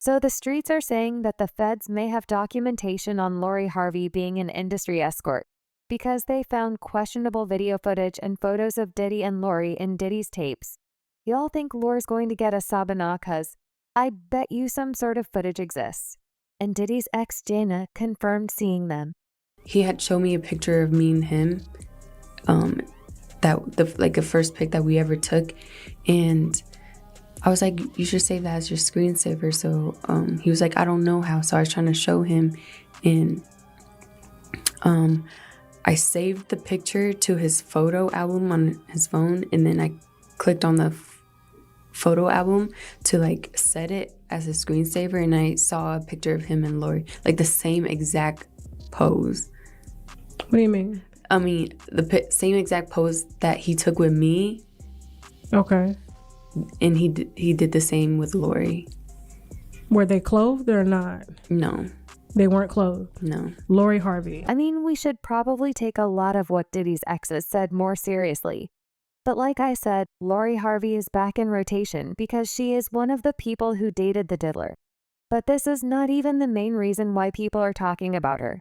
So the streets are saying that the feds may have documentation on Lori Harvey being an industry escort because they found questionable video footage and photos of Diddy and Lori in Diddy's tapes. Y'all think Lori's going to get a Sabana cuz I bet you some sort of footage exists. And Diddy's ex Jana confirmed seeing them. He had shown me a picture of me and him, the first pic that we ever took, and I was like, you should save that as your screensaver. So he was like, I don't know how. So I was trying to show him, and I saved the picture to his photo album on his phone, and then I clicked on the photo album to like set it as a screensaver, and I saw a picture of him and Lori, like the same exact pose. What do you mean? I mean, the same exact pose that he took with me. Okay. And he did the same with Lori. Were they clothed or not? No. They weren't clothed? No. Lori Harvey. I mean, we should probably take a lot of what Diddy's exes said more seriously. But like I said, Lori Harvey is back in rotation because she is one of the people who dated the diddler. But this is not even the main reason why people are talking about her.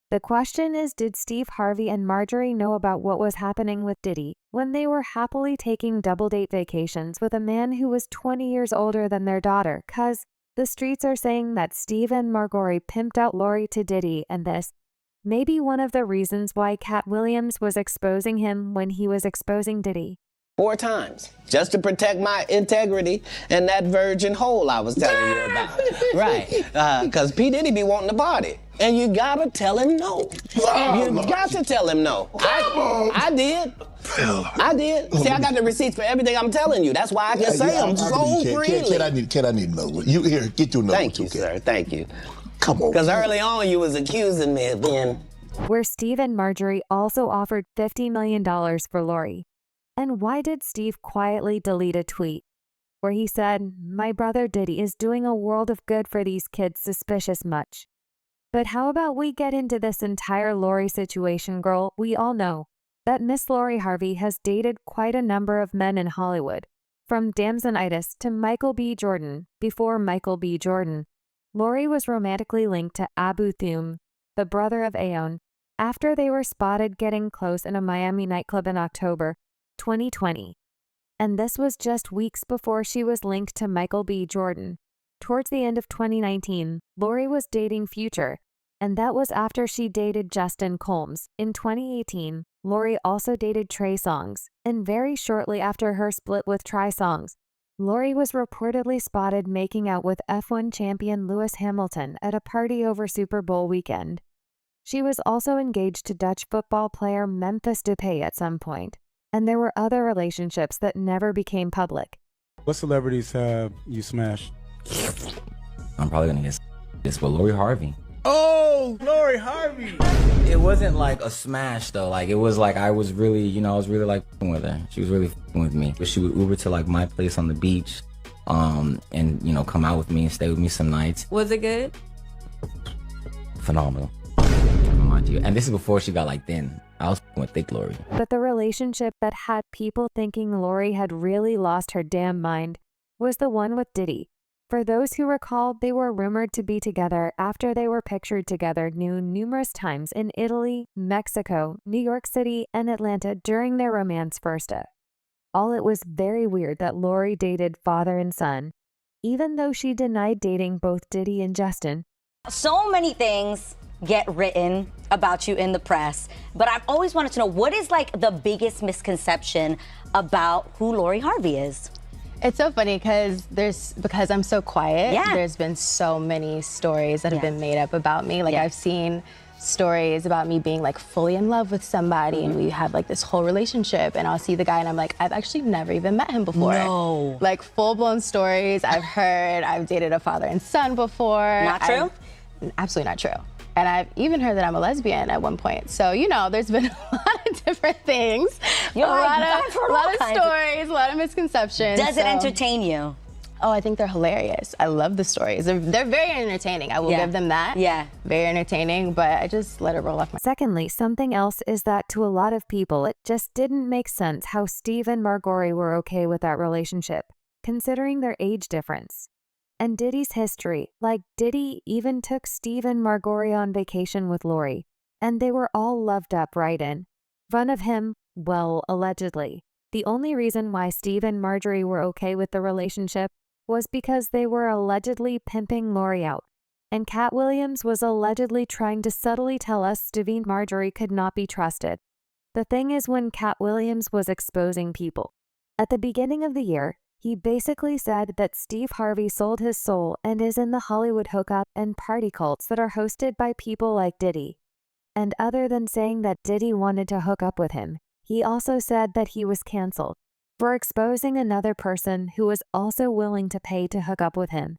The question is, did Steve Harvey and Marjorie know about what was happening with Diddy when they were happily taking double-date vacations with a man who was 20 years older than their daughter? Cause the streets are saying that Steve and Marjorie pimped out Lori to Diddy, and this may be one of the reasons why Katt Williams was exposing him when he was exposing Diddy. 4 times, just to protect my integrity and that virgin hole I was telling you about. Right, because P. Diddy be wanting to party. And you gotta tell him no. You got to tell him no. I did. I did. See, I got the receipts for everything I'm telling you. That's why I can say them so freely. Kid, I need another one. You here, get your number. Thank you, sir. Thank you. Come on. Because early on you was accusing me of being... Where Steve and Marjorie also offered $50 million for Lori. And why did Steve quietly delete a tweet where he said, "My brother Diddy is doing a world of good for these kids suspicious much." But how about we get into this entire Lori situation, girl? We all know that Miss Lori Harvey has dated quite a number of men in Hollywood, from Damsonitis to Michael B. Jordan. Before Michael B. Jordan, Lori was romantically linked to Abu Thume, the brother of Aon, after they were spotted getting close in a Miami nightclub in October 2020. And this was just weeks before she was linked to Michael B. Jordan. Towards the end of 2019, Lori was dating Future, and that was after she dated Justin Combs. In 2018, Lori also dated Trey Songz, and very shortly after her split with Trey Songz, Lori was reportedly spotted making out with F1 champion Lewis Hamilton at a party over Super Bowl weekend. She was also engaged to Dutch football player Memphis Depay at some point, and there were other relationships that never became public. What celebrities have you smashed? I'm probably gonna get this with Lori Harvey. Oh, Lori Harvey! It wasn't like a smash though. Like it was like I was really, I was really like f***ing with her. She was really f***ing with me. But she would Uber to like my place on the beach, and come out with me and stay with me some nights. Was it good? Phenomenal. And this is before she got like thin. I was f***ing with thick Lori. But the relationship that had people thinking Lori had really lost her damn mind was the one with Diddy. For those who recall, they were rumored to be together after they were pictured together numerous times in Italy, Mexico, New York City, and Atlanta during their romance first. All it was very weird that Lori dated father and son, even though she denied dating both Diddy and Justin. So many things get written about you in the press, but I've always wanted to know, what is like the biggest misconception about who Lori Harvey is? It's so funny because I'm so quiet. Yeah. There's been so many stories that have been made up about me. Like I've seen stories about me being like fully in love with somebody and we have like this whole relationship, and I'll see the guy and I'm like, I've actually never even met him before. No. Like full-blown stories I've heard. I've dated a father and son before. Not true? Absolutely not true. And I've even heard that I'm a lesbian at one point. So, there's been a lot of different things. You're a right, lot of stories, a lot of misconceptions. Does it entertain you? Oh, I think they're hilarious. I love the stories. They're very entertaining. I will give them that. Yeah. Very entertaining, but I just let it roll off my... Secondly, something else is that to a lot of people, it just didn't make sense how Steve and Marjorie were okay with that relationship, considering their age difference. and Diddy's history. Like, Diddy even took Steve and Marjorie on vacation with Lori, and they were all loved up right in front of him, well, allegedly. The only reason why Steve and Marjorie were okay with the relationship was because they were allegedly pimping Lori out, and Katt Williams was allegedly trying to subtly tell us Steve and Marjorie could not be trusted. The thing is, when Katt Williams was exposing people at the beginning of the year, he basically said that Steve Harvey sold his soul and is in the Hollywood hookup and party cults that are hosted by people like Diddy. And other than saying that Diddy wanted to hook up with him, he also said that he was canceled for exposing another person who was also willing to pay to hook up with him.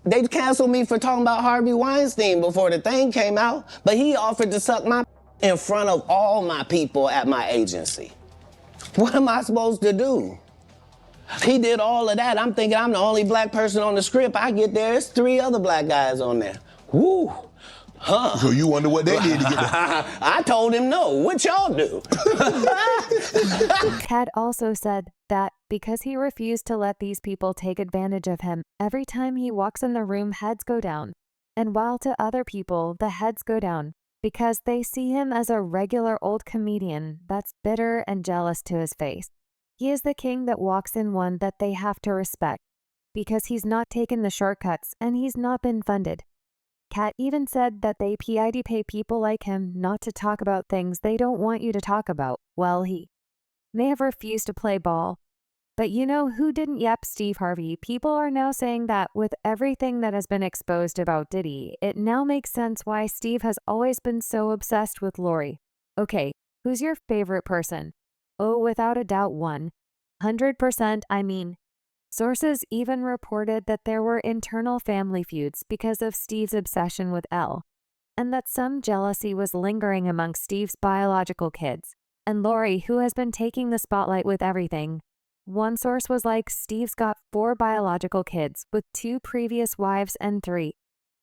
They canceled me for talking about Harvey Weinstein before the thing came out, but he offered to suck my in front of all my people at my agency. What am I supposed to do? He did all of that. I'm thinking I'm the only black person on the script. I get there, it's 3 other black guys on there. Woo. Huh. So you wonder what they did to get there? I told him no. What y'all do? Katt also said that because he refused to let these people take advantage of him, every time he walks in the room, heads go down. And while to other people, the heads go down because they see him as a regular old comedian that's bitter and jealous to his face. He is the king that walks in one that they have to respect because he's not taken the shortcuts and he's not been funded. Katt even said that they pay people like him not to talk about things they don't want you to talk about. Well, he may have refused to play ball. But you know who didn't? Yep, Steve Harvey. People are now saying that with everything that has been exposed about Diddy, it now makes sense why Steve has always been so obsessed with Lori. Okay, who's your favorite person? Oh, without a doubt, 100%. I mean, sources even reported that there were internal family feuds because of Steve's obsession with Elle, and that some jealousy was lingering among Steve's biological kids, and Lori, who has been taking the spotlight with everything. One source was like, Steve's got 4 biological kids with 2 previous wives and 3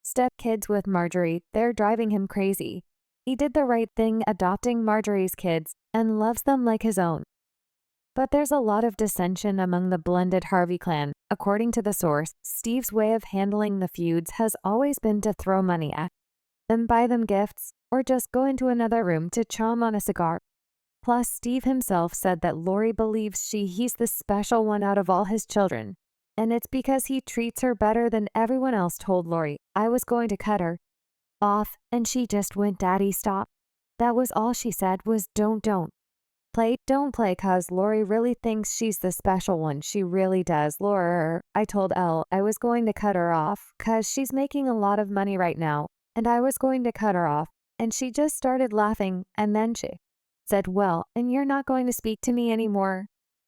stepkids with Marjorie. They're driving him crazy. He did the right thing adopting Marjorie's kids and loves them like his own. But there's a lot of dissension among the blended Harvey clan. According to the source, Steve's way of handling the feuds has always been to throw money at them, buy them gifts, or just go into another room to chom on a cigar. Plus, Steve himself said that Lori believes he's the special one out of all his children. And it's because he treats her better than everyone else. Told Lori, I was going to cut her off, and she just went, Daddy, stop. That was all she said was don't play, cause Lori really thinks she's the special one. She really does. Lori, I told Elle I was going to cut her off, cause she's making a lot of money right now, and I was going to cut her off, and she just started laughing, and then she said, well, and you're not going to speak to me anymore?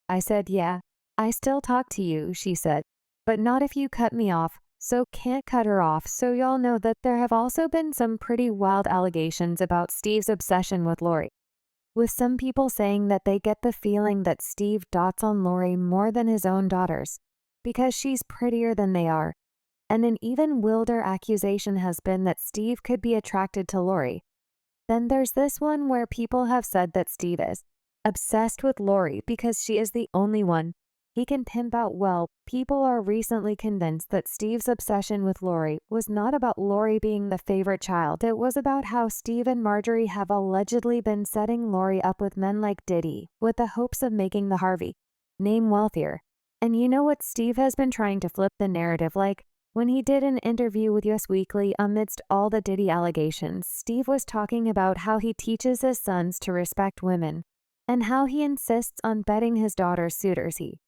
I said, yeah, I still talk to you, she said, but not if you cut me off, so can't cut her off. So y'all know that there have also been some pretty wild allegations about Steve's obsession with Lori, with some people saying that they get the feeling that Steve dotes on Lori more than his own daughters, because she's prettier than they are. And an even wilder accusation has been that Steve could be attracted to Lori. Then there's this one where people have said that Steve is obsessed with Lori because she is the only one he can pimp out. Well, people are recently convinced that Steve's obsession with Lori was not about Lori being the favorite child. It was about how Steve and Marjorie have allegedly been setting Lori up with men like Diddy with the hopes of making the Harvey name wealthier. And you know what? Steve has been trying to flip the narrative. Like, when he did an interview with Us Weekly amidst all the Diddy allegations, Steve was talking about how he teaches his sons to respect women and how he insists on betting his daughter's suitors. He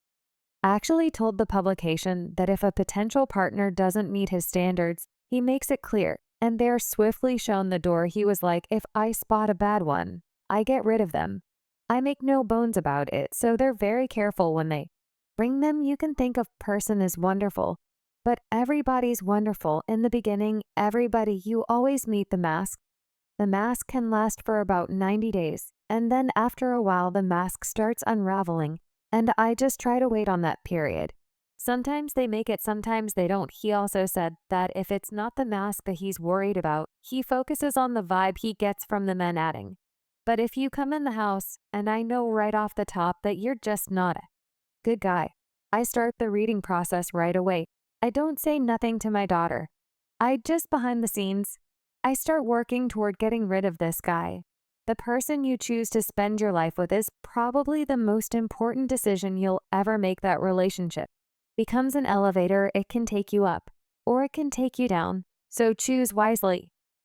actually told the publication that if a potential partner doesn't meet his standards, he makes it clear, and they're swiftly shown the door. He was like, if I spot a bad one, I get rid of them. I make no bones about it, so they're very careful when they bring them. You can think of person as wonderful, but everybody's wonderful. In the beginning, everybody, you always meet the mask. The mask can last for about 90 days, and then after a while the mask starts unraveling, and I just try to wait on that period. Sometimes they make it, sometimes they don't. He also said that if it's not the mask that he's worried about, he focuses on the vibe he gets from the men, adding, but if you come in the house, and I know right off the top that you're just not a good guy, I start the reading process right away. I don't say nothing to my daughter. I just behind the scenes, I start working toward getting rid of this guy. The person you choose to spend your life with is probably the most important decision you'll ever make. That relationship becomes an elevator. It can take you up or it can take you down. So choose wisely.